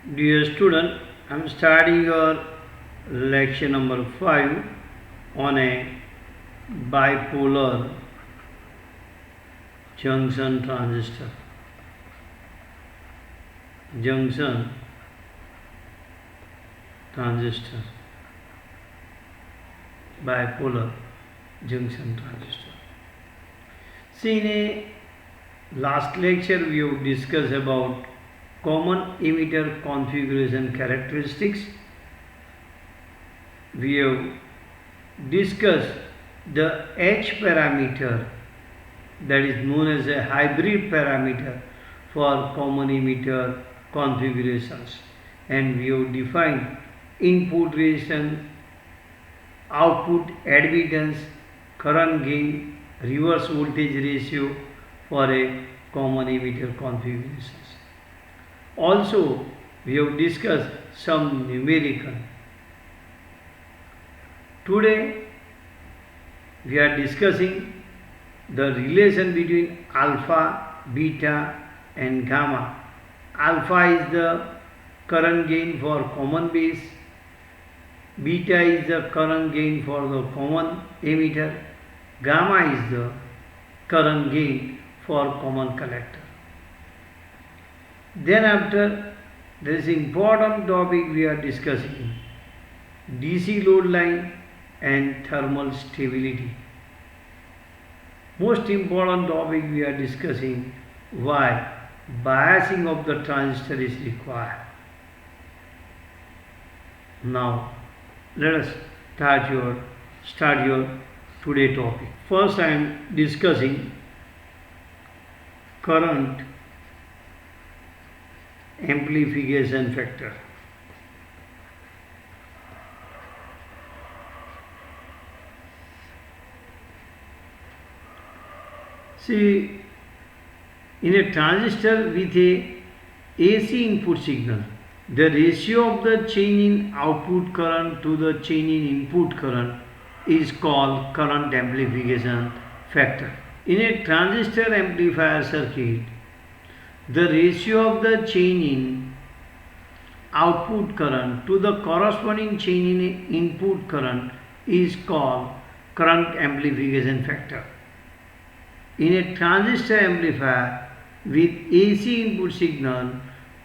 Dear student, I am starting your lecture number 5 on a bipolar junction transistor. Junction transistor. Bipolar junction transistor. See, in a last lecture we have discussed about common emitter configuration characteristics. We have discussed the H parameter, that is known as a hybrid parameter for common emitter configurations, and we have defined input resistance, output admittance, current gain, reverse voltage ratio for a common emitter configurations. Also, we have discussed some numerical. Today, we are discussing the relation between alpha, beta and gamma. Alpha is the current gain for common base, beta is the current gain for the common emitter, gamma is the current gain for common collector. Then after, there is important topic we are discussing, DC load line and thermal stability. Most important topic we are discussing, why biasing of the transistor is required. Now let us start your today topic. First I am discussing current amplification factor. See, in a transistor with a AC input signal, the ratio of the change in output current to the change in input current is called current amplification factor. In a transistor amplifier circuit, the ratio of the change in output current to the corresponding change in input current is called current amplification factor. In a transistor amplifier with AC input signal,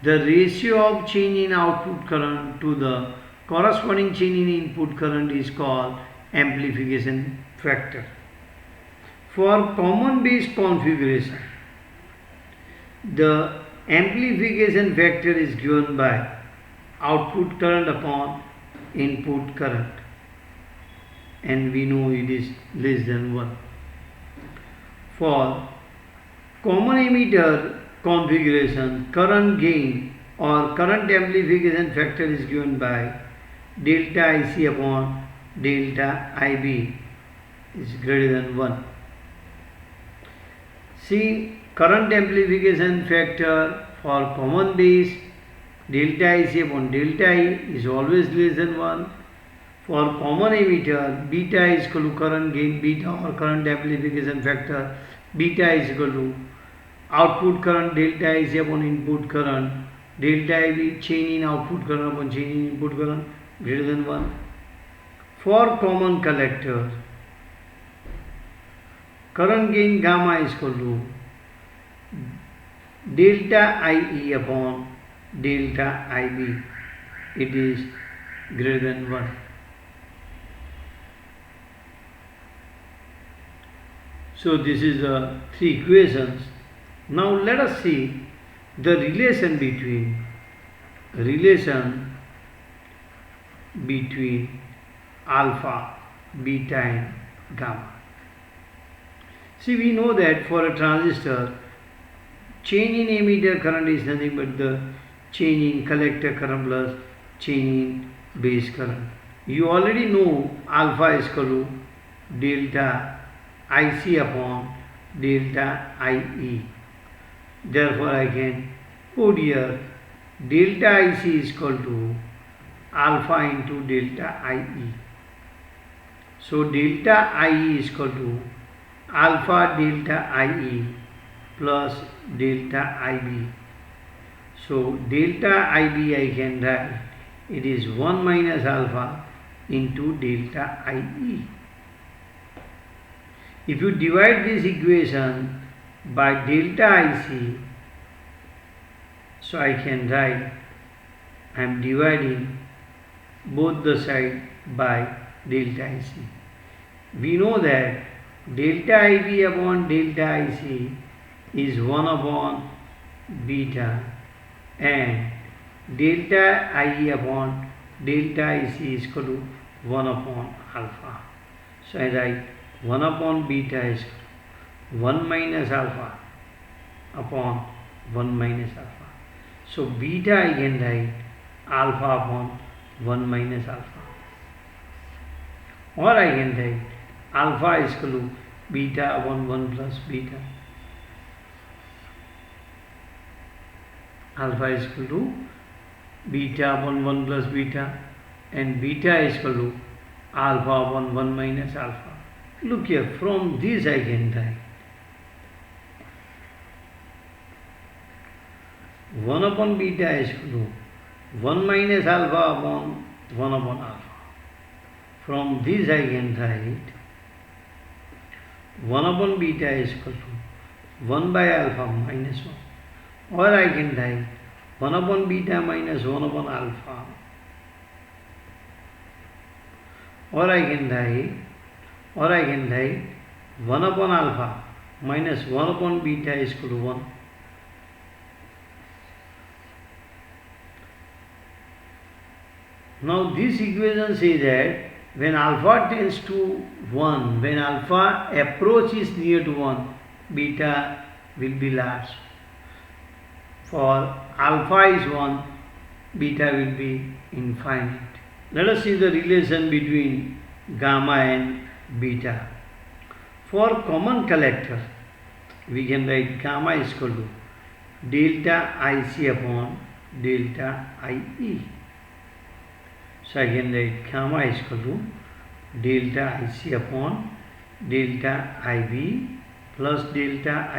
the ratio of change in output current to the corresponding change in input current is called amplification factor. For common base configuration, the amplification factor is given by output current upon input current, and we know it is less than 1. For common emitter configuration, current gain or current amplification factor is given by delta IC upon delta IB is greater than 1. See, current amplification factor for common base, delta IC upon delta I is always less than 1. For common emitter, beta is equal to current gain beta or current amplification factor, beta is equal to output current delta IC upon input current, delta IB change in output current upon change in input current greater than 1. For common collector, current gain gamma is equal to delta IE upon delta IB, it is greater than 1. So this is the 3 equations. Now let us see the relation between alpha, beta and gamma. See, we know that for a transistor, change in emitter current is nothing but the change in collector current plus change in base current. You already know alpha is equal to delta IC upon delta IE. Therefore, I can put here delta IC is equal to alpha into delta IE. So, delta IE is equal to alpha delta IE plus delta IB. So delta IB I can write, it is 1 minus alpha into delta IE. If you divide this equation by delta IC, so I can write, I am dividing both the side by delta IC. We know that delta IB upon delta IC is 1 upon beta and delta IE upon delta IC is equal to 1 upon alpha. So I write 1 upon beta is 1 minus alpha upon 1 minus alpha. So beta I can write alpha upon 1 minus alpha. Or I can write alpha is equal to beta upon 1 plus beta. Alpha is equal to beta upon 1 plus beta and beta is equal to alpha upon 1 minus alpha. Look here, from this I can write 1 upon beta is equal to 1 minus alpha upon 1 upon alpha. From this I can write 1 upon beta is equal to 1 by alpha minus 1. Or I can write 1 upon beta minus 1 upon alpha. Or I can write 1 upon alpha minus 1 upon beta is equal to 1. Now this equation says that when alpha tends to 1, when alpha approaches near to 1, beta will be large. For alpha is 1, beta will be infinite. Let us see the relation between gamma and beta. For common collector, we can write gamma is equal to delta IC upon delta IE. So I can write gamma is equal to delta IC upon delta IB plus delta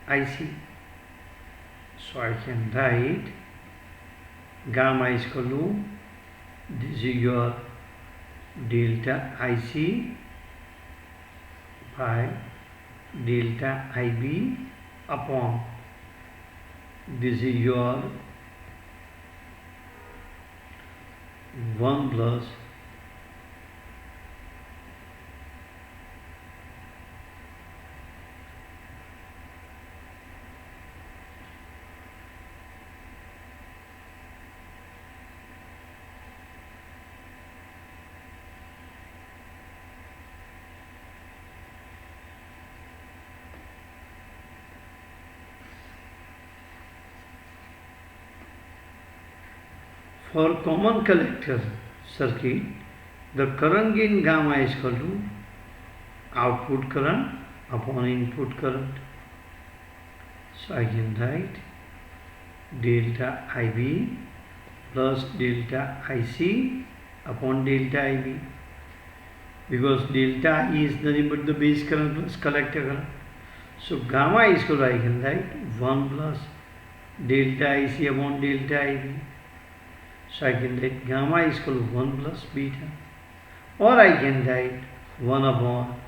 IC. So I can write gamma is equal to, this is your delta IC by delta IB upon, this is your 1 plus for common collector circuit, the current gain gamma is equal to output current upon input current. So I can write delta IB plus delta IC upon delta IB, because delta I is nothing but the base current plus collector current. So gamma is equal to, I can write 1 plus delta IC upon delta IB. So I can write gamma is equal to 1 plus beta, or I can write 1 upon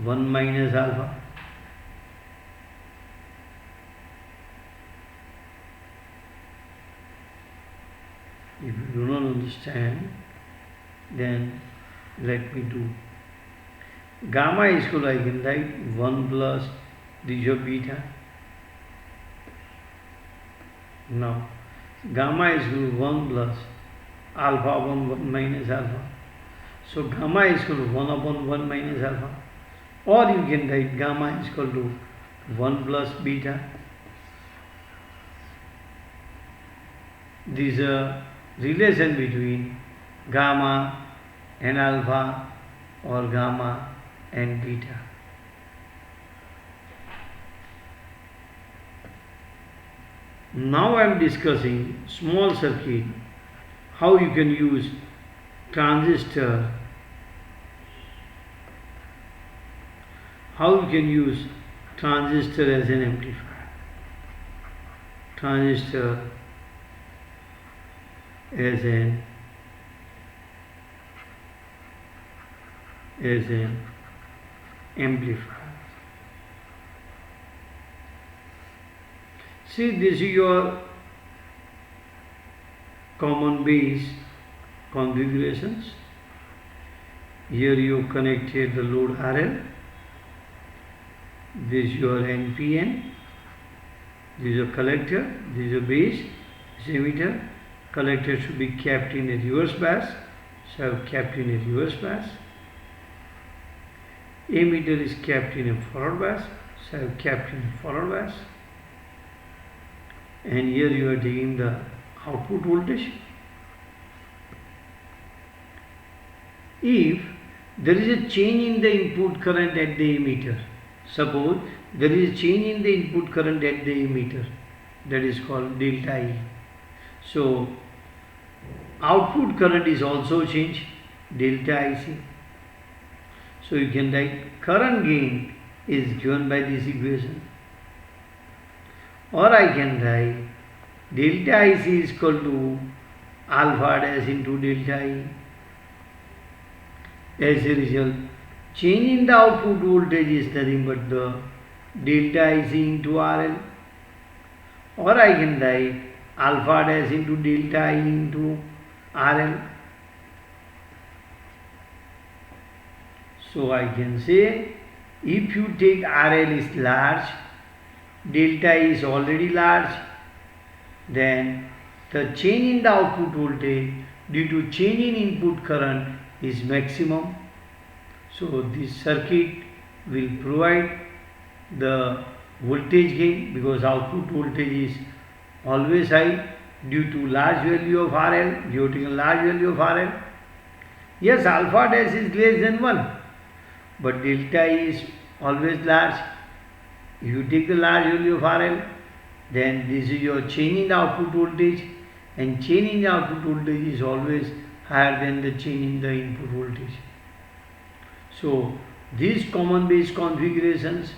1 minus alpha. If you do not understand, then let me do. Gamma is equal to, I can write 1 plus this is your beta. Now gamma is equal to 1 plus alpha upon 1 minus alpha. So gamma is equal to 1 upon 1 minus alpha. Or you can write gamma is equal to 1 plus beta. This is a relation between gamma and alpha or gamma and beta. Now I am discussing small circuit, how you can use transistor, as an amplifier. Transistor as an amplifier. See, this is your common base configurations. Here you connected the load RL. This is your NPN. This is a collector. This is a base. This is emitter. Collector should be kept in a reverse bias. So I have kept in a reverse bias. Emitter is kept in a forward bias. So I have kept in a forward bias. And here you are taking the output voltage. If there is a change in the input current at the emitter, suppose there is a change in the input current at the emitter, that is called delta E. So output current is also changed, delta IC. So you can write current gain is given by this equation. Or I can write delta IC is equal to alpha dash into delta E. As a result, change in the output voltage is nothing but the delta IC into RL. Or I can write alpha dash into delta E into RL. So I can say if you take RL is large, delta E is already large, then the change in the output voltage due to change in input current is maximum. So this circuit will provide the voltage gain because output voltage is always high due to large value of RL. You have taken large value of RL. Yes, alpha dash is less than 1, but delta E is always large. If you take the large value of RL, then this is your change in the output voltage, and change in the output voltage is always higher than the change in the input voltage. So these common base configurations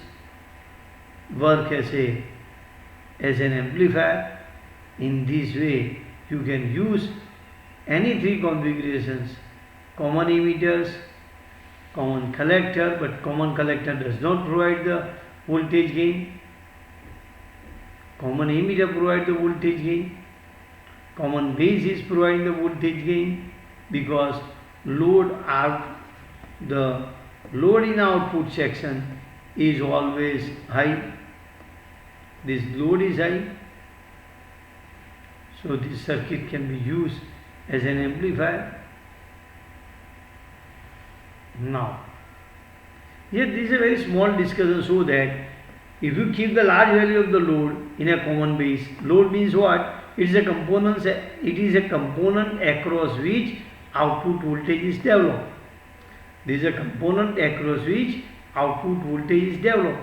work as an amplifier. In this way you can use any three configurations: common emitters, common collector, but common collector does not provide the voltage gain. Common emitter provides the voltage gain. Common base is providing the voltage gain because the load in output section is always high. This load is high. So this circuit can be used as an amplifier. Now, here this is a very small discussion, so that if you keep the large value of the load in a common base, load means what? It is a component across which output voltage is developed. This is a component across which output voltage is developed.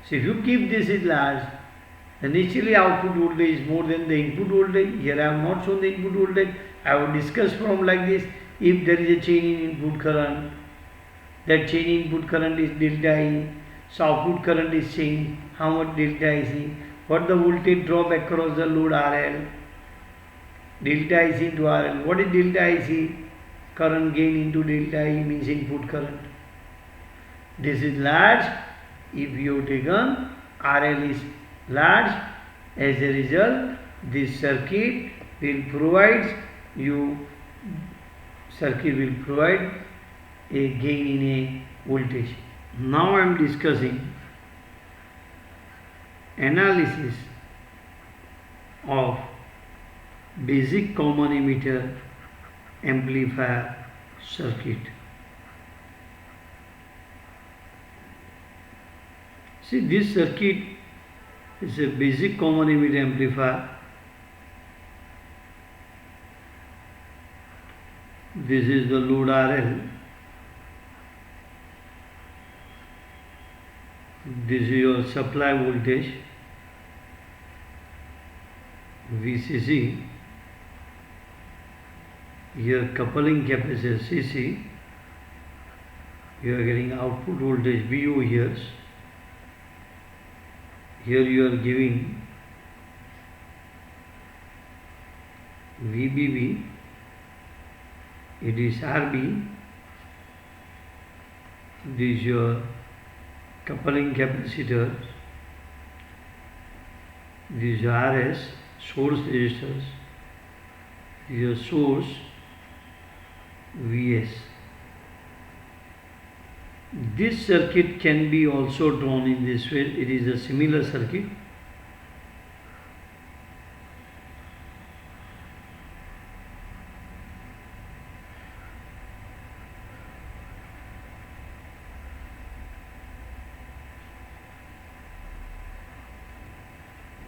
So if you keep this is large, then naturally output voltage is more than the input voltage. Here I have not shown the input voltage. I will discuss from like this. If there is a change in input current, that change in input current is delta E. So output current is changed. How much delta IC? What the voltage drop across the load RL? Delta IC into RL. What is delta IC? Current gain into delta E means input current. This is large. If you have taken RL is large, as a result, this circuit will provide a gain in a voltage. Now I am discussing analysis of basic common emitter amplifier circuit. See, this circuit is a basic common emitter amplifier. This is the load RL. This is your supply voltage VCC. Here coupling capacitor CC. You are getting output voltage VO here. Here you are giving VBB, it is RB, this is your coupling capacitor, this is RS, source resistors, this is your source VS. This circuit can be also drawn in this way. It is a similar circuit.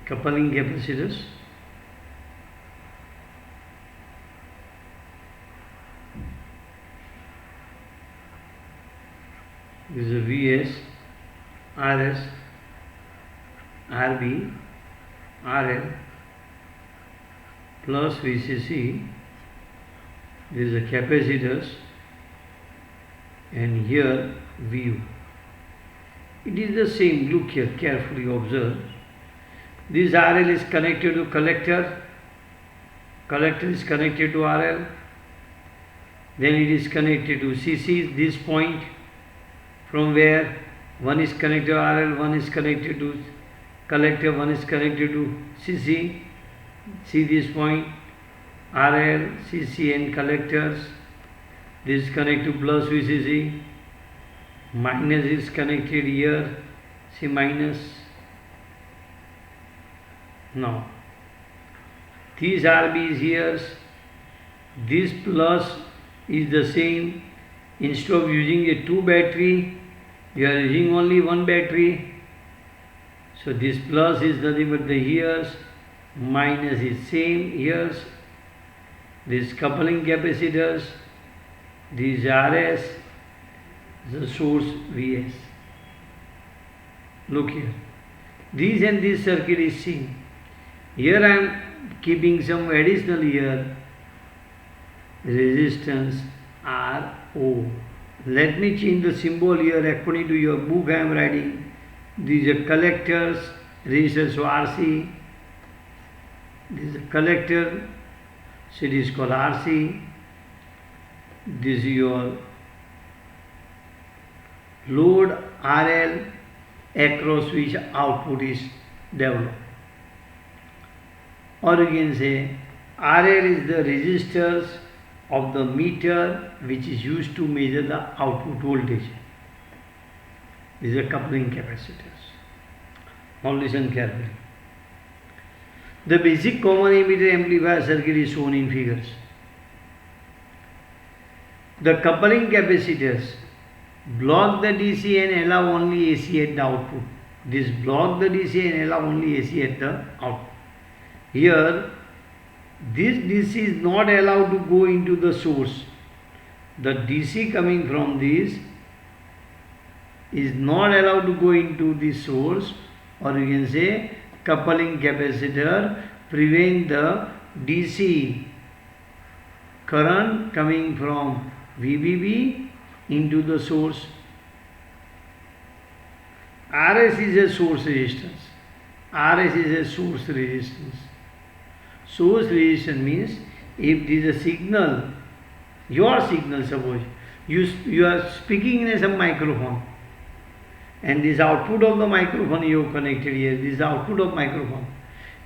Coupling capacitors. This is a VS, RS, RB, RL plus VCC. This is a capacitors, and here VU. It is the same. Look here, carefully observe. This RL is connected to collector. Collector is connected to RL. Then it is connected to CC. This point, from where one is connected to RL, one is connected to collector, one is connected to CC. See this point, RL, CC and collectors. This is connected to plus VCC. Minus is connected here. See minus. Now, this RB is here. This plus is the same. Instead of using a 2 battery, you are using only 1 battery. So this plus is nothing but the years, minus is same years. This coupling capacitors, this RS, the source VS. Look here. This and this circuit is same. Here I am keeping some additional here resistance RO. Let me change the symbol here according to your book I am writing. These are collectors, resistance RC. This is a collector, so it is called RC. This is your load RL across which output is developed. Or you can say RL is the resistors of the meter which is used to measure the output voltage. These are coupling capacitors. Now listen carefully. The basic common emitter amplifier circuit is shown in figures. The coupling capacitors block the DC and allow only AC at the output. This block the DC and allow only AC at the output. Here, this DC is not allowed to go into the source. The DC coming from this is not allowed to go into the source, or you can say coupling capacitor prevent the DC current coming from VBB into the source. RS is a source resistance. RS is a source resistance. Source resistance means if there is a signal, your signal, suppose you are speaking in some microphone, and this output of the microphone you have connected here, this is the output of microphone,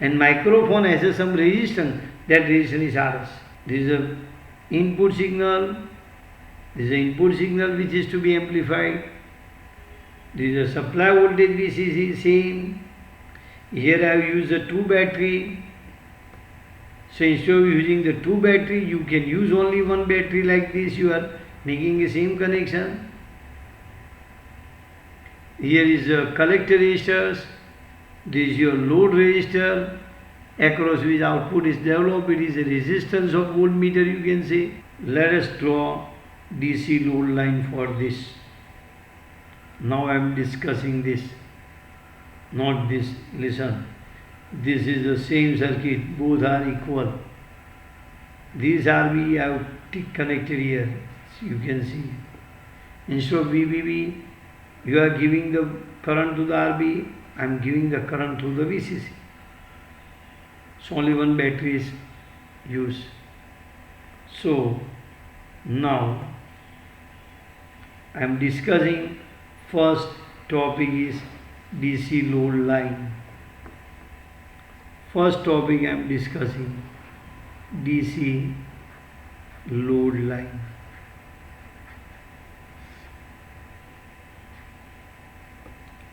and microphone has some resistance, that resistance is RS. This is a input signal, this is an input signal which is to be amplified. This is a supply voltage VCC, same. Here I have used a 2 battery. So instead of using the 2 battery, you can use only 1 battery like this. You are making the same connection. Here is a collector resistors. This is your load resistor across which output is developed. It is a resistance of voltmeter, you can say. Let us draw DC load line for this. Now I am discussing this, not this. Listen. This is the same circuit, both are equal. These RB I have connected here, so you can see. Instead of VBB, you are giving the current to the RB, I am giving the current to the VCC. So only 1 battery is use. So now I am discussing first topic is DC load line. First topic I am discussing DC load line.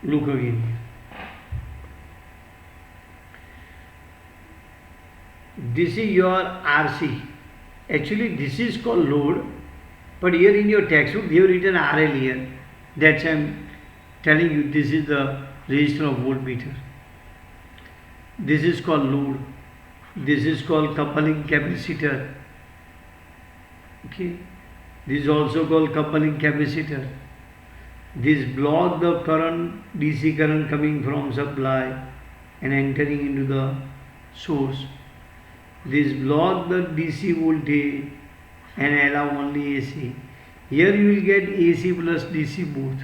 Look again. This is your RC. Actually this is called load, but here in your textbook they have written RL here. That's why I am telling you this is the resistor of voltmeter. This is called load. This is called coupling capacitor. Okay. This is also called coupling capacitor. This block the current, DC current coming from supply and entering into the source. This block the DC voltage and allow only AC. Here you will get AC plus DC both.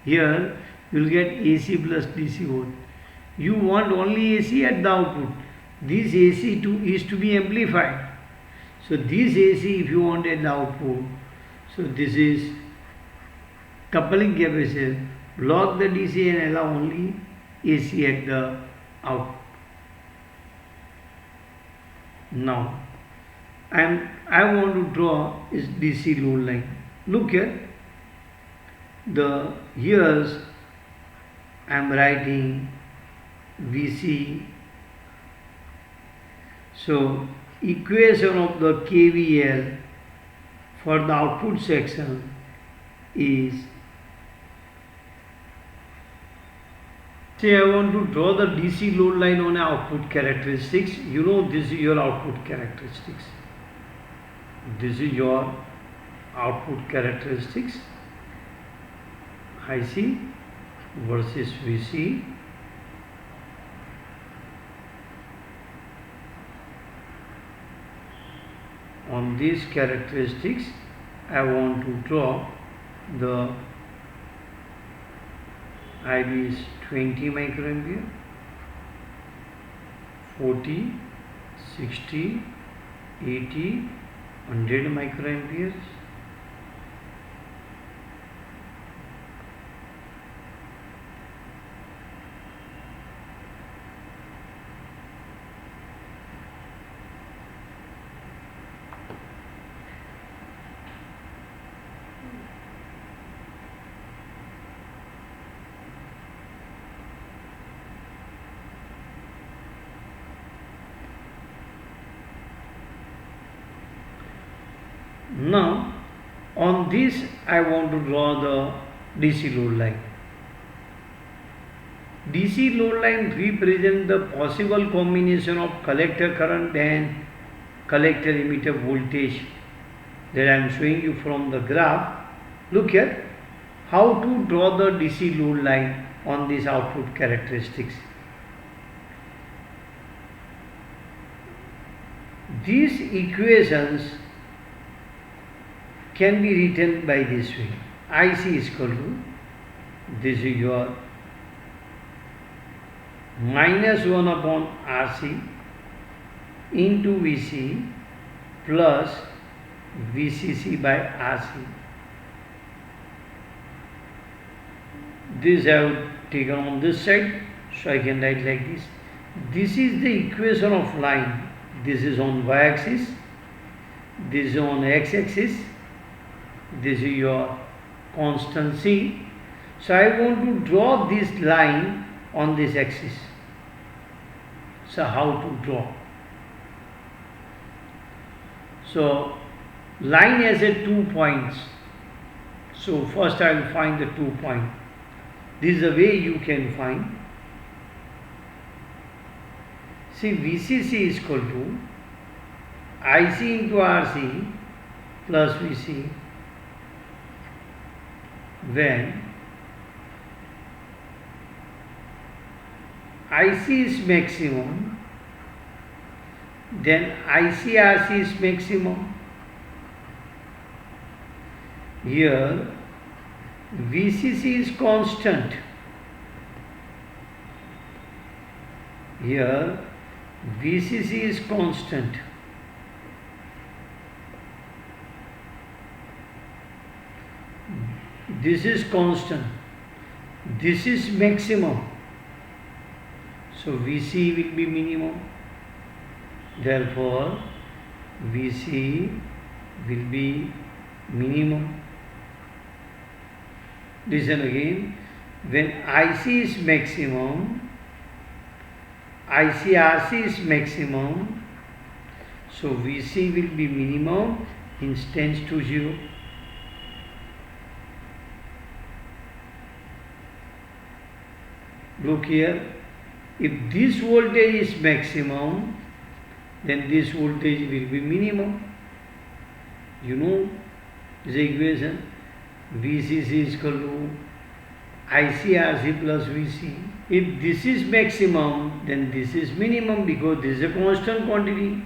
Here you will get AC plus DC both. You want only AC at the output. This AC is to be amplified. So this AC if you want at the output, so this is coupling capacitor, block the DC and allow only AC at the output. Now I want to draw is DC load line. Look here. Here's I am writing VC. So equation of the KVL for the output section is, say I want to draw the DC load line on output characteristics. You know this is your output characteristics. This is your output characteristics. IC versus VC. On these characteristics I want to draw the IB is 20 microampere, 40, 60, 80, 100 microamperes. Now on this I want to draw the DC load line. DC load line represents the possible combination of collector current and collector emitter voltage that I am showing you from the graph. Look here how to draw the DC load line on these output characteristics. These equations can be written by this way. IC is equal to, this is your minus 1 upon RC into VC plus VCC by RC. This I have taken on this side, so I can write like this. This is the equation of line. This is on y-axis, this is on x-axis, this is your constant C. So I want to draw this line on this axis. So how to draw? So line has a 2 points. So first I will find the 2 point. This is the way you can find. See, VCC is equal to IC into RC plus VC when IC is maximum, then ICRC is maximum. Here VCC is constant. Here VCC is constant. this is constant, this is maximum, so Vc will be minimum, therefore Vc will be minimum. Listen again, when IC is maximum, ICRC is maximum, so Vc will be minimum in tends to 0. Look here, if this voltage is maximum, then this voltage will be minimum. You know this equation, VCC is equal to ICRC plus Vc. If this is maximum, then this is minimum because this is a constant quantity.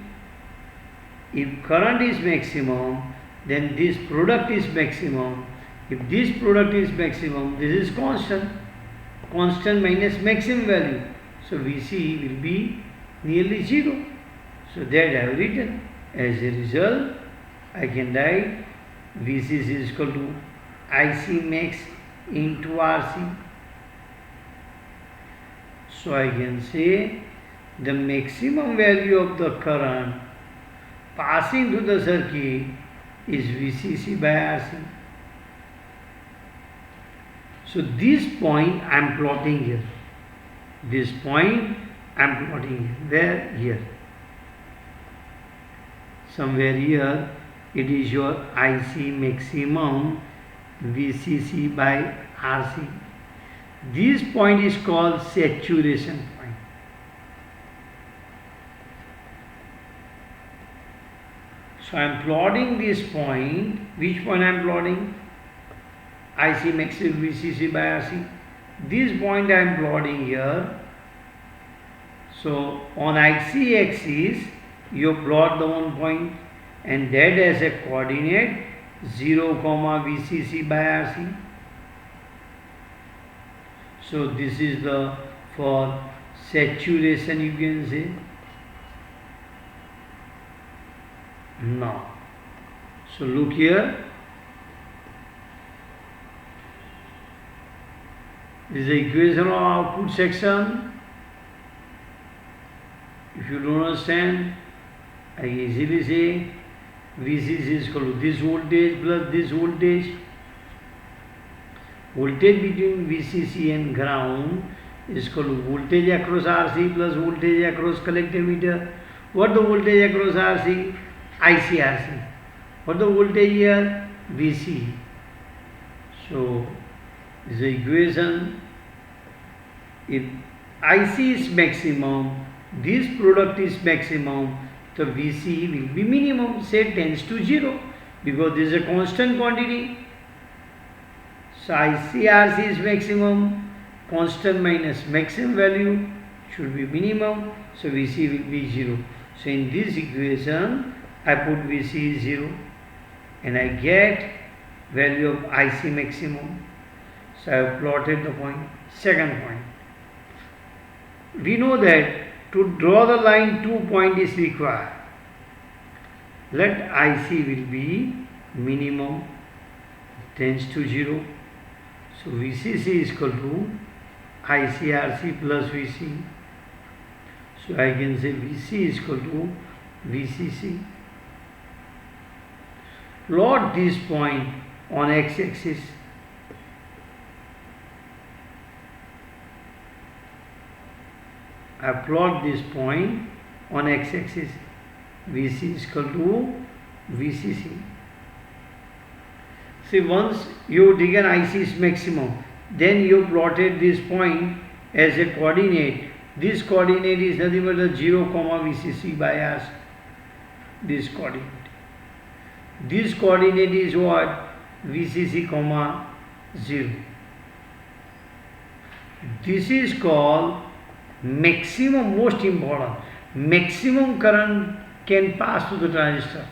If current is maximum, then this product is maximum. If this product is maximum, this is constant. Constant minus maximum value. So Vc will be nearly 0. So that I have written. As a result, I can write Vc is equal to IC max into RC. So I can say the maximum value of the current passing through the circuit is Vcc by RC. So this point I am plotting here. This point I am plotting here. Where? Here. Somewhere here it is your IC maximum Vcc by RC. This point is called saturation point. So I am plotting this point. Which point I am plotting? IC maximum Vcc by RC. This point I am plotting here. So on IC axis you plot the one point and that as a coordinate 0, Vcc by RC. So this is the for saturation, you can say. Now, so look here. This is the equation of output section. If you don't understand, I can easily say Vcc is equal to this voltage plus this voltage. Voltage between Vcc and ground is equal to voltage across RC plus voltage across collector meter. What the voltage across RC? ICRC. What the voltage here? Vc. So this is the equation. If IC is maximum, this product is maximum, the Vc will be minimum, say tends to 0 because this is a constant quantity. So ICRC is maximum, constant minus maximum value should be minimum, so Vc will be 0. So in this equation I put Vc is 0 and I get value of IC maximum. So I have plotted the point. Second point, we know that to draw the line 2 point is required. Let IC will be minimum, tends to 0. So Vcc is equal to ICRC plus Vc. So I can say Vc is equal to Vcc. Plot this point on x-axis. I plot this point on x-axis. Vc is equal to Vcc. See, once you taken IC is maximum, then you plotted this point as a coordinate. This coordinate is nothing but the 0, Vcc by RC. This coordinate. This coordinate is what? Vcc, 0. This is called maximum, most important. Maximum current can pass through the transistor.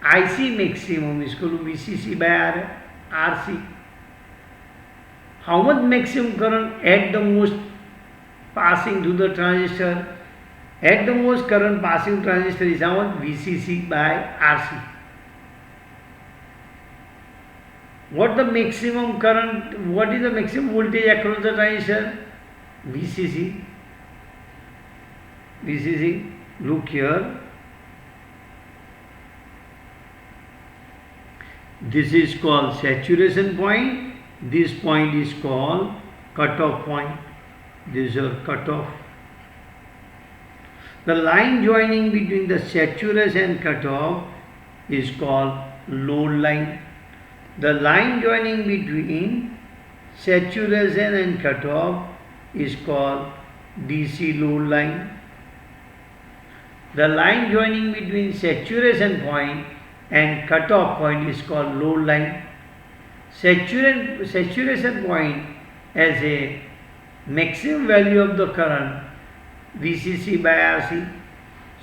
IC maximum is equal to Vcc by RC. How much maximum current at the most passing through the transistor? At the most current passing transistor is how much? Vcc by RC. What the maximum current, what is the maximum voltage across the transistor? VCC. VCC, look here. This is called saturation point. This point is called cutoff point. This is your cutoff. The line joining between the saturation and cutoff is called load line. The line joining between saturation and cutoff is called DC load line. The line joining between saturation point and cutoff point is called load line. Saturation point has a maximum value of the current VCC by RC.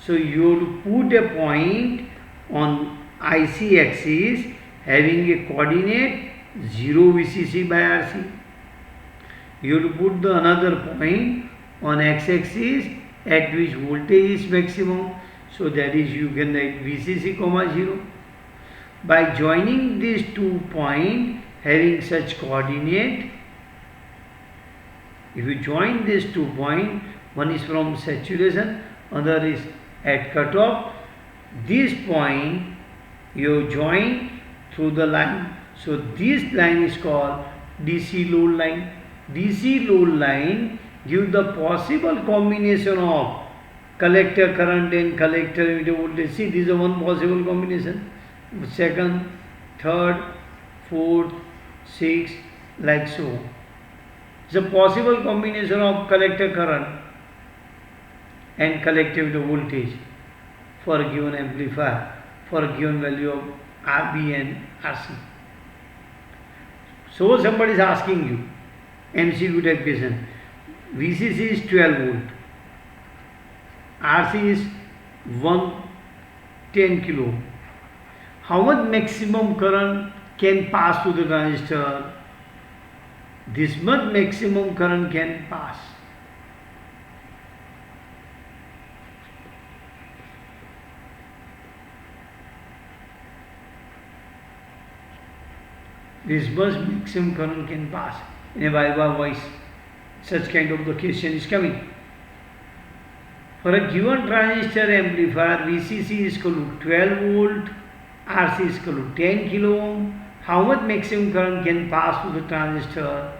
So you have to put a point on IC axis having a coordinate 0 VCC by RC. You have to put the another point on x axis at which voltage is maximum. So that is, you can write VCC comma 0. By joining these 2 points having such coordinate, if you join these 2 points, one is from saturation, other is at cutoff, this point you join through the line. So this line is called DC load line. DC load line gives the possible combination of collector current and collector emitter voltage. See, this is one possible combination. Second, third, fourth, sixth, like so. It's a possible combination of collector current and collector emitter voltage for a given amplifier, for a given value of RB and RC. So somebody is asking you, MCQ type question, VCC is 12 volt, RC is 110 kilo. How much maximum current can pass through the transistor? This much maximum current can pass. This much maximum current can pass. In a Viva voice, such kind of the question is coming. For a given transistor amplifier, VCC is equal to 12 volt, RC is equal to 10 kilo ohm. How much maximum current can pass through the transistor?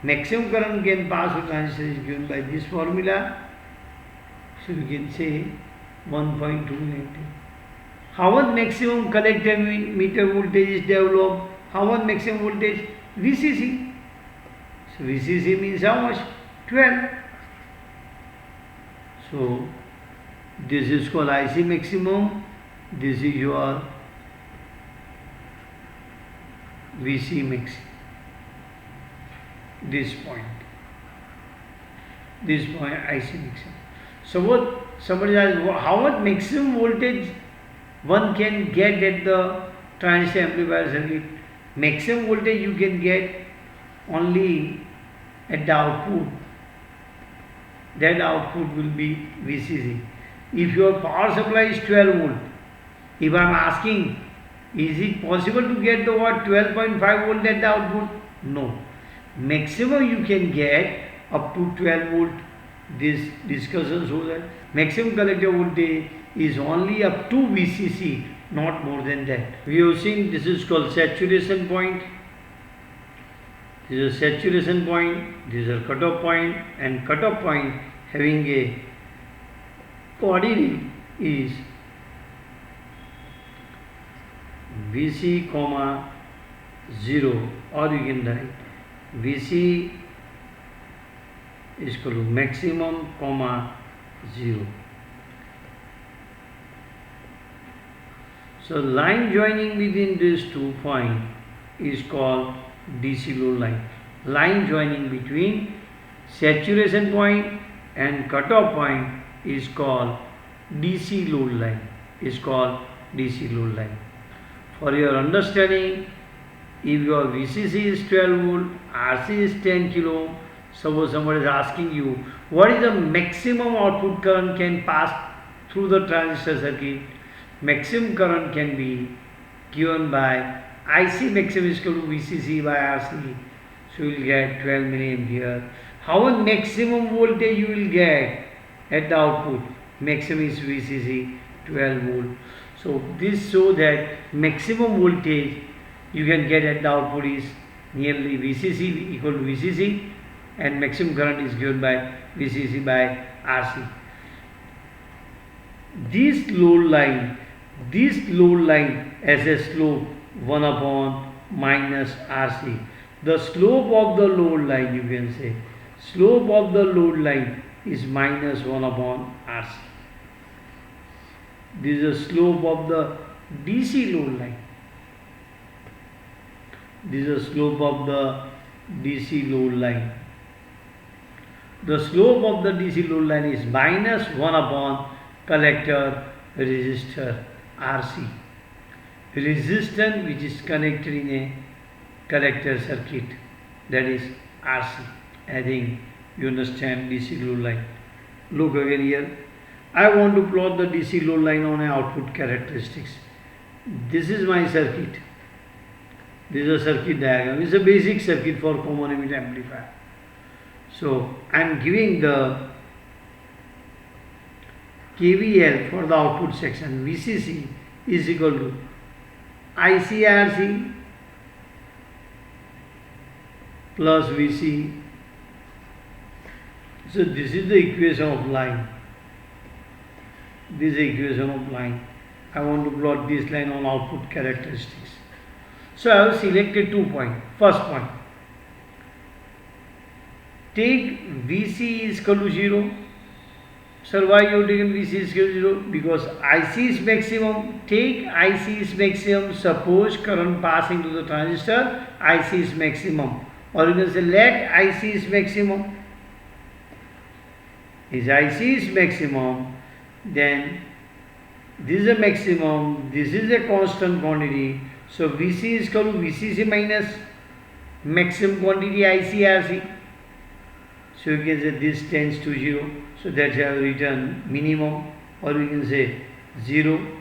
Maximum current can pass through the transistor is given by this formula. So we can say 1.290. How much maximum collector meter voltage is developed? How much maximum voltage? VCC. So VCC means how much? 12. So this is called IC maximum. This is your VC max. This point IC maximum. So what somebody asks, how much maximum voltage one can get at the transistor amplifier circuit? Maximum voltage you can get only at the output. That output will be VCC. If your power supply is 12 volt, if I am asking, is it possible to get the 12.5 volt at the output? No. Maximum you can get up to 12 volt. This discussion shows that maximum collector voltage is only up to VCC, not more than that. We have seen this is called saturation point. This is a saturation point, this is a cutoff point, and cutoff point having a coordinate is VC comma 0, or you can write VC is equal to maximum comma 0. So line joining between these 2 points is called DC load line. Line joining between saturation point and cutoff point is called DC load line. For your understanding, if your VCC is 12 volt, RC is 10 kilo ohm, suppose somebody is asking you, what is the maximum output current can pass through the transistor circuit? Maximum current can be given by IC maximum is equal to VCC by RC. So you will get 12 milliampere. How much maximum voltage you will get at the output? Maximum is VCC 12 volt. So this shows that maximum voltage you can get at the output is nearly VCC equal to VCC, and maximum current is given by VCC by RC. This load line has a slope 1 upon minus RC. The slope of the load line, you can say, slope of the load line is minus 1 upon RC. This is the slope of the DC load line. This is the slope of the DC load line. The slope of the DC load line is minus 1 upon collector resistor RC. Resistance which is connected in a collector circuit, that is RC. I think you understand DC load line. Look again here. I want to plot the DC load line on an output characteristics. This is my circuit. This is a circuit diagram. It's a basic circuit for common emitter amplifier. So I am giving the KVL for the output section. VCC is equal to ICRC plus VC. So this is the equation of line. This is the equation of line. I want to plot this line on output characteristics. So I have selected 2 points. First point, take VC is equal to 0. Sir, why you have taken VC is equal to 0? Because IC is maximum. Take IC is maximum. Suppose current passing to the transistor, IC is maximum. Or you can say let IC is maximum. If IC is maximum, then this is a maximum, this is a constant quantity. So VC is equal to VCC minus maximum quantity ICRC. So you can say this tends to 0. So that's how I have written minimum, or you can say 0.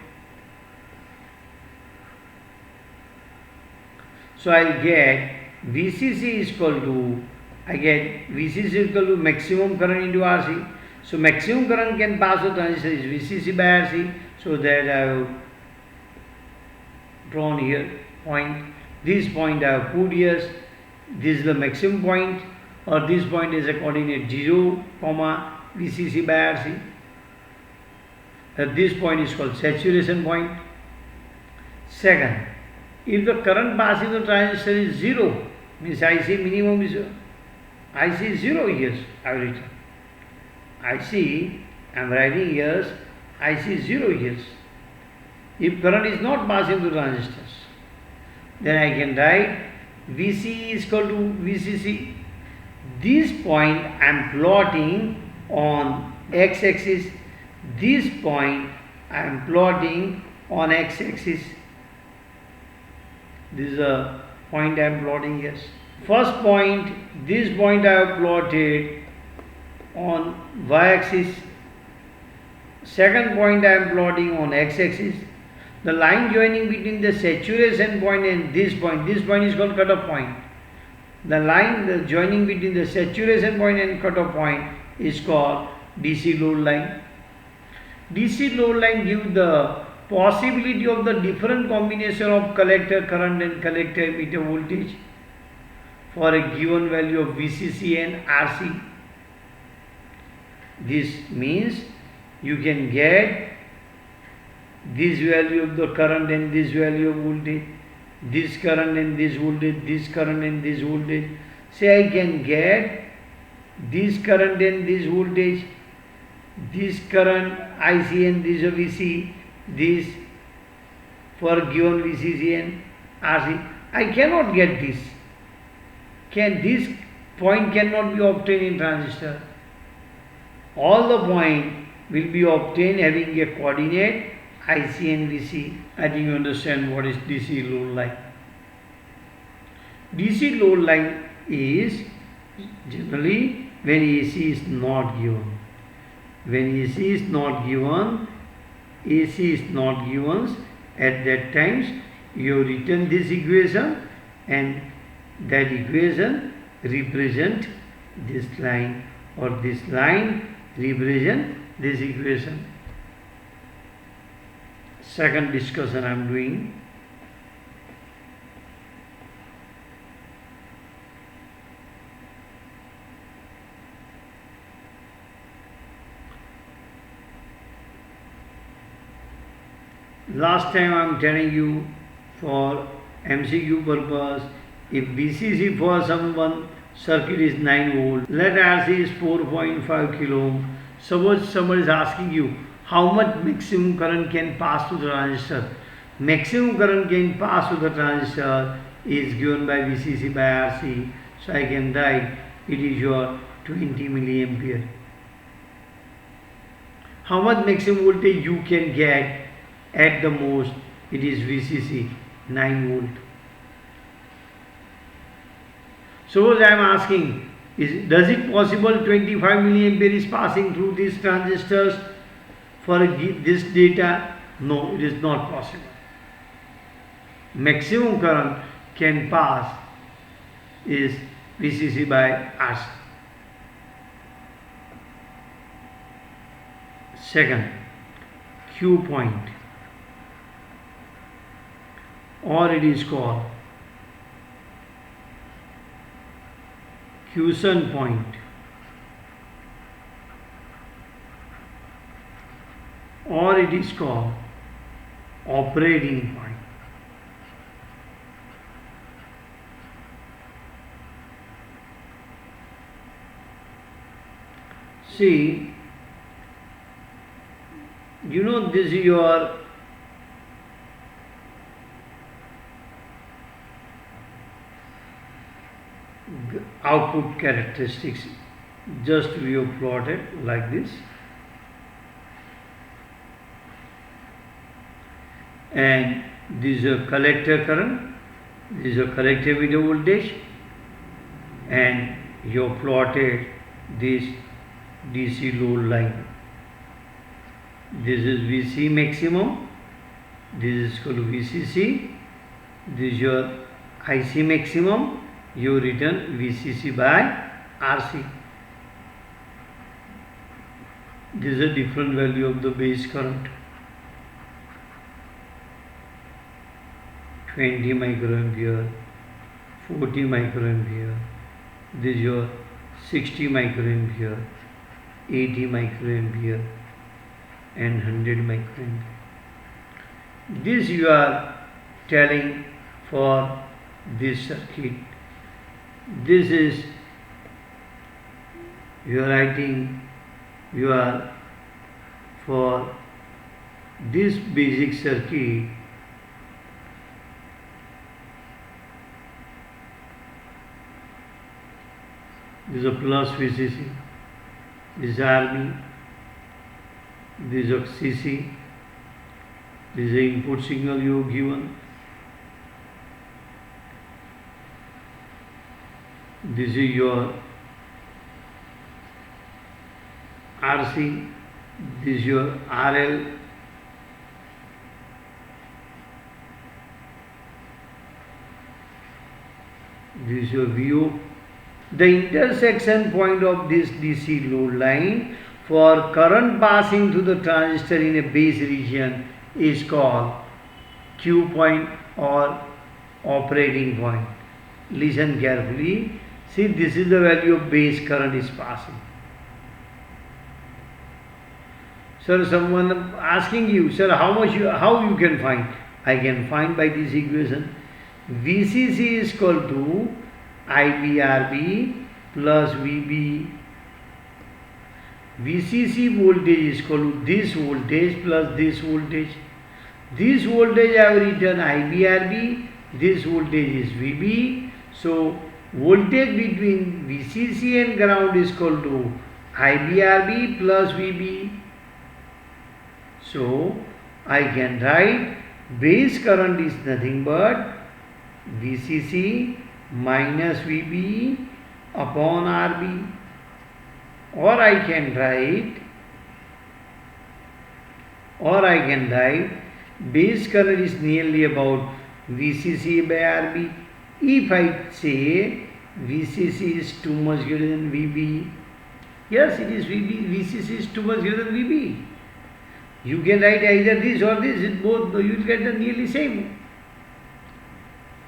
So I'll get VCC is equal to, I get VCC is equal to maximum current into RC. So maximum current can pass the transistor is VCC by RC. So that I have drawn here point. This point I have put here. This is the maximum point, or this point is a coordinate 0, VCC by RC. This point is called saturation point. Second, if the current passing the transistor is 0, means IC minimum is IC is 0 here, I have written. IC, I am writing here, IC is 0 here. If current is not passing through transistors, then I can write VC is equal to VCC. This point I am plotting on x-axis. This point I am plotting on x-axis. This is a point I am plotting here. First point, this point I have plotted on y-axis. Second point I am plotting on x-axis. The line joining between the saturation point and this point is called cutoff point. The line joining between the saturation point and cutoff point is called DC load line. DC load line gives the possibility of the different combination of collector current and collector emitter voltage for a given value of VCC and RC. This means you can get this value of the current and this value of voltage, this current and this voltage, this current and this voltage. Say I can get this current and this voltage, this current IC and this VC, this for given VCC and RC. I cannot get this. This point cannot be obtained in transistor. All the point will be obtained having a coordinate IC and VC. I think you understand what is DC load line. DC load line is generally when AC is not given. When AC is not given, at that times you have written this equation, and that equation represent this line, or this line represent this equation. Second discussion I am doing. Last time I am telling you, for MCQ purpose, if VCC for someone circuit is 9 volt, let RC is 4.5 kilo ohm. Suppose someone is asking you how much maximum current can pass through the transistor. Maximum current can pass through the transistor is given by VCC by RC. So I can write it is your 20 milliampere. How much maximum voltage you can get? At the most, it is VCC 9 volt. Suppose I am asking, does it possible 25 milliampere is passing through these transistors for this data? No, it is not possible. Maximum current can pass is VCC by RC. Second, Q point, or it is called quiescent point, or it is called operating point. See, you know, this is your output characteristics. Just we have plotted like this, and this is a collector current, this is a collector video voltage, and you have plotted this DC load line. This is VC maximum, this is called VCC, this is your IC maximum, you written VCC by RC. This is a different value of the base current, 20 microampere, 40 microampere, this is your 60 microampere, 80 microampere, and 100 microampere. This you are telling for this circuit. This is you are writing, you are for this basic circuit. This is a plus VCC, this is RB, this is a CC, this is the input signal you have given, this is your RC, this is your RL, this is your VO. The intersection point of this DC load line for current passing through the transistor in a base region is called Q point or operating point. Listen carefully. See, this is the value of base current is passing. Sir, someone asking you, sir, how you can find? I can find by this equation. VCC is equal to IBRB plus VB. VCC voltage is equal to this voltage plus this voltage. This voltage I have written IBRB, this voltage is VB. So voltage between VCC and ground is equal to IBRB plus VB. So I can write base current is nothing but VCC minus VB upon RB, or I can write base current is nearly about VCC by RB. If I say VCC is too much greater than VB, yes, it is VB. VCC is too much greater than VB. You can write either this or this. It both you will get the nearly same.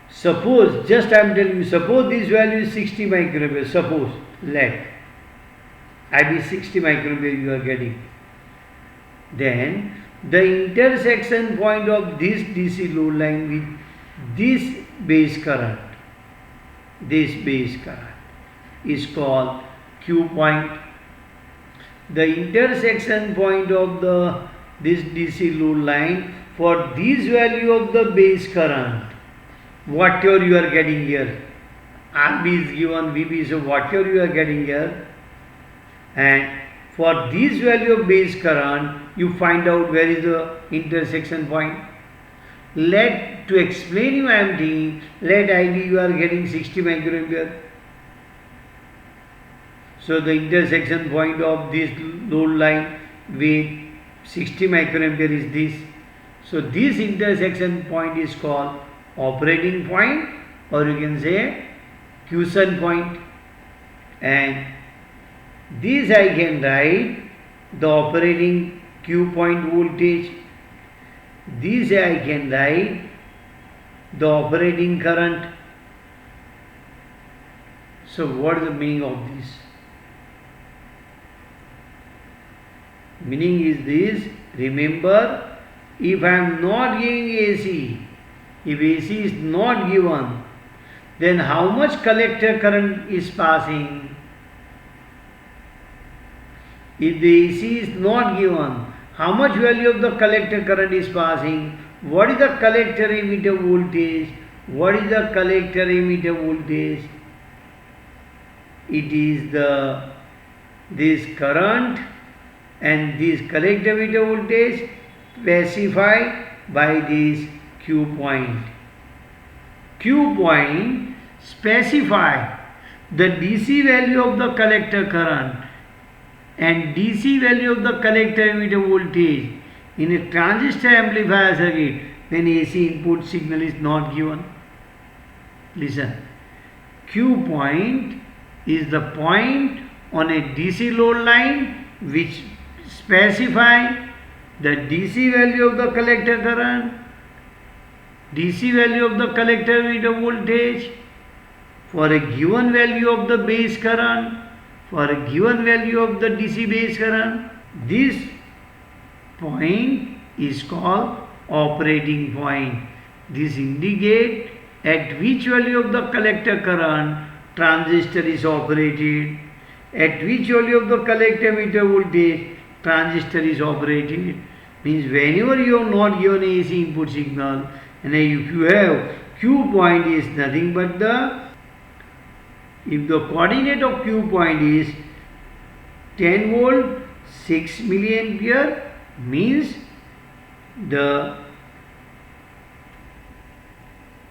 Suppose, just I am telling you, suppose this value is 60 microampere. Suppose, let I be 60 microampere you are getting. Then the intersection point of this DC load line with this base current is called Q point. The intersection point of this DC load line for this value of the base current, whatever you are getting here, RB is given, VB, so whatever you are getting here, and for this value of base current, you find out where is the intersection point. To explain you I am thinking, let IB you are getting 60 microampere. So the intersection point of this load line with 60 microampere is this. So this intersection point is called operating point, or you can say quiescent point. And this I can write the operating Q point voltage. This I can write the operating current. So what is the meaning of this? Meaning is this, remember, if I am not giving AC, if AC is not given, then how much collector current is passing? If the AC is not given, how much value of the collector current is passing? What is the collector emitter voltage? What is the collector emitter voltage? It is this current and this collector emitter voltage specified by this Q point. Q point specify the DC value of the collector current and DC value of the collector emitter voltage in a transistor amplifier circuit when AC input signal is not given. Listen, Q point is the point on a DC load line which specify the DC value of the collector current, DC value of the collector emitter voltage for a given value of the base current, for a given value of the DC base current. This point is called operating point. This indicates at which value of the collector current transistor is operated, at which value of the collector emitter voltage transistor is operated. Means whenever you have not given AC input signal, and if you have Q point is nothing but if the coordinate of Q point is 10 volt 6 milliampere, means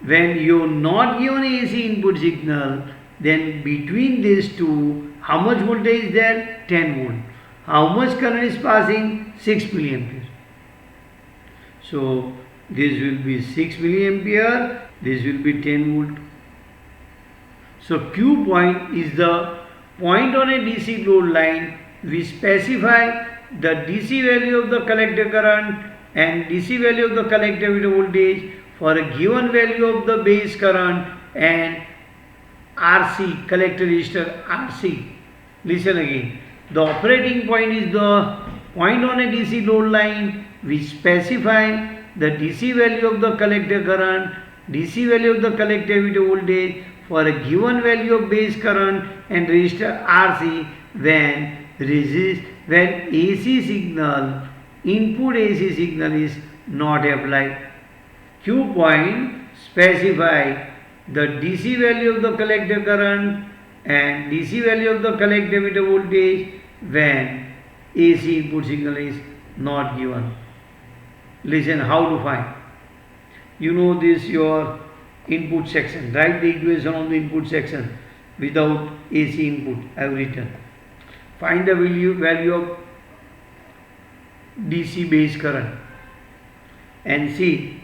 when you have not given AC input signal, then between these two, how much voltage is there? 10 volt. How much current is passing? 6 milliampere. So this will be 6 milliampere, this will be 10 volt. So Q point is the point on a DC load line which specify the DC value of the collector current and DC value of the collector emitter voltage for a given value of the base current and RC, collector resistor RC. Listen again. The operating point is the point on a DC load line which specify the DC value of the collector current, DC value of the collector emitter voltage for a given value of base current and resistor RC when AC signal, input AC signal is not applied. Q point specify the DC value of the collector current and DC value of the collector emitter voltage when AC input signal is not given. Listen how to find. You know this your input section. Write the equation on the input section without AC input. I have written. Find the value of DC base current and see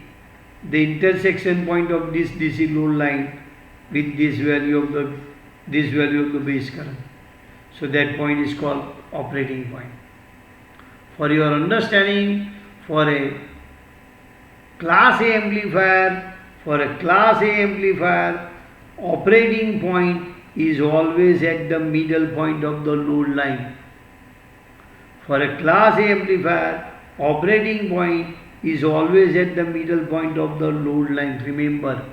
the intersection point of this DC load line with this value of the base current. So that point is called operating point. For your understanding, for a class A amplifier, operating point is always at the middle point of the load line. For a class A amplifier, operating point is always at the middle point of the load line. Remember,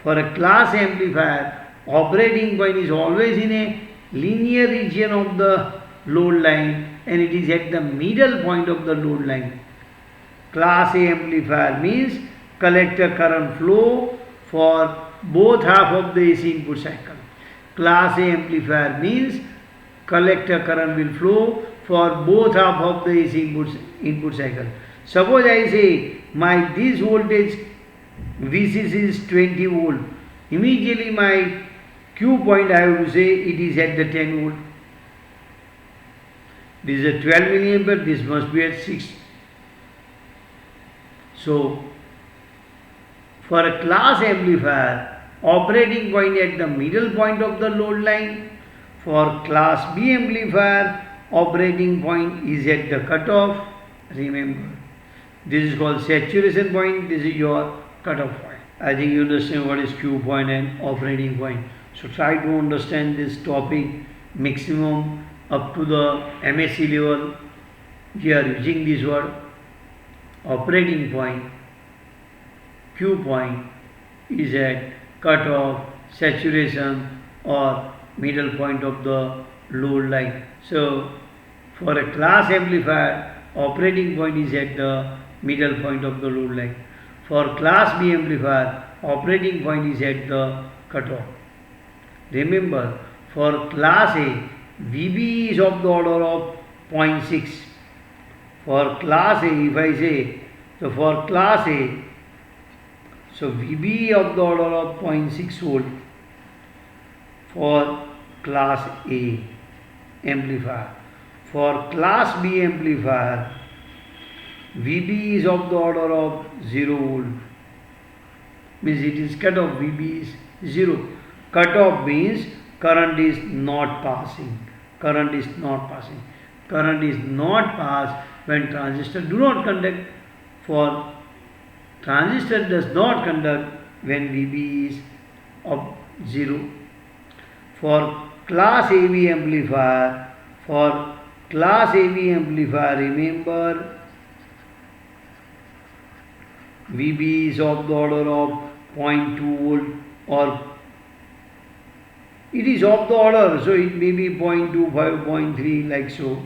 for a class A amplifier, operating point is always in a linear region of the load line and it is at the middle point of the load line. Class A amplifier means collector current flow for both half of the AC input cycle. Class A amplifier means collector current will flow for both half of the AC input cycle. Suppose I say this voltage VCC is 20 volt. Immediately my Q point I have to say it is at the 10 volt. This is a 12 milliampere, this must be at 6. So for a class amplifier, operating point at the middle point of the load line. For class B amplifier, operating point is at the cutoff. Remember, this is called saturation point, this is your cutoff point. I think you understand what is Q point and operating point. So try to understand this topic maximum up to the MSc level. We are using this word operating point. Q point is at cutoff, saturation or middle point of the load line. So for a class amplifier, operating point is at the middle point of the load line. For class B amplifier, operating point is at the cutoff. Remember, for class A, VB is of the order of 0.6. For class A, if I say, so for class A, so VB of the order of 0.6 volt for class A amplifier. For class B amplifier, VB is of the order of 0 volt. Means it is cutoff, VB is 0. Cutoff means current is not passing. Current is not passing. Current is not passed when transistor do not conduct. For transistor does not conduct when VB is of 0. For class AB amplifier, remember VB is of the order of 0.2 volt or it is of the order, so it may be 0.25, 0.3 like so.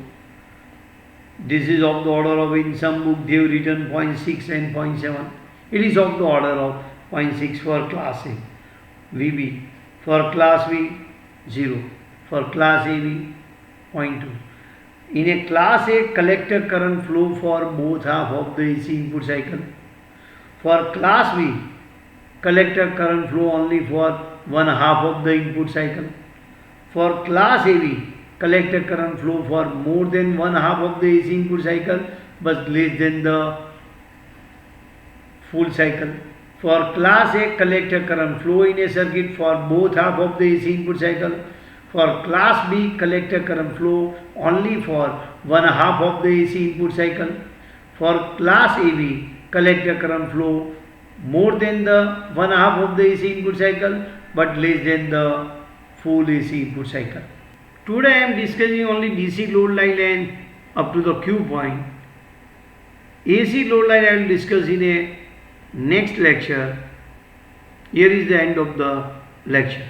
This is of the order of, in some book they have written 0.6 and 0.7. It is of the order of 0.6 for class A, VB. For class B, 0. For class AB, 0.2. In a class A, collector current flow for both half of the AC input cycle. For class B, collector current flow only for one half of the input cycle. For class AB, collector current flow for more than one half of the AC input cycle but less than the full cycle. For class A, collector current flow in a circuit for both half of the AC input cycle. For class B, collector current flow only for one half of the AC input cycle. For class AB, collector current flow more than the one half of the AC input cycle but less than the full AC input cycle. Today I am discussing only DC load line and up to the Q point. AC load line I will discuss in a next lecture. Here is the end of the lecture.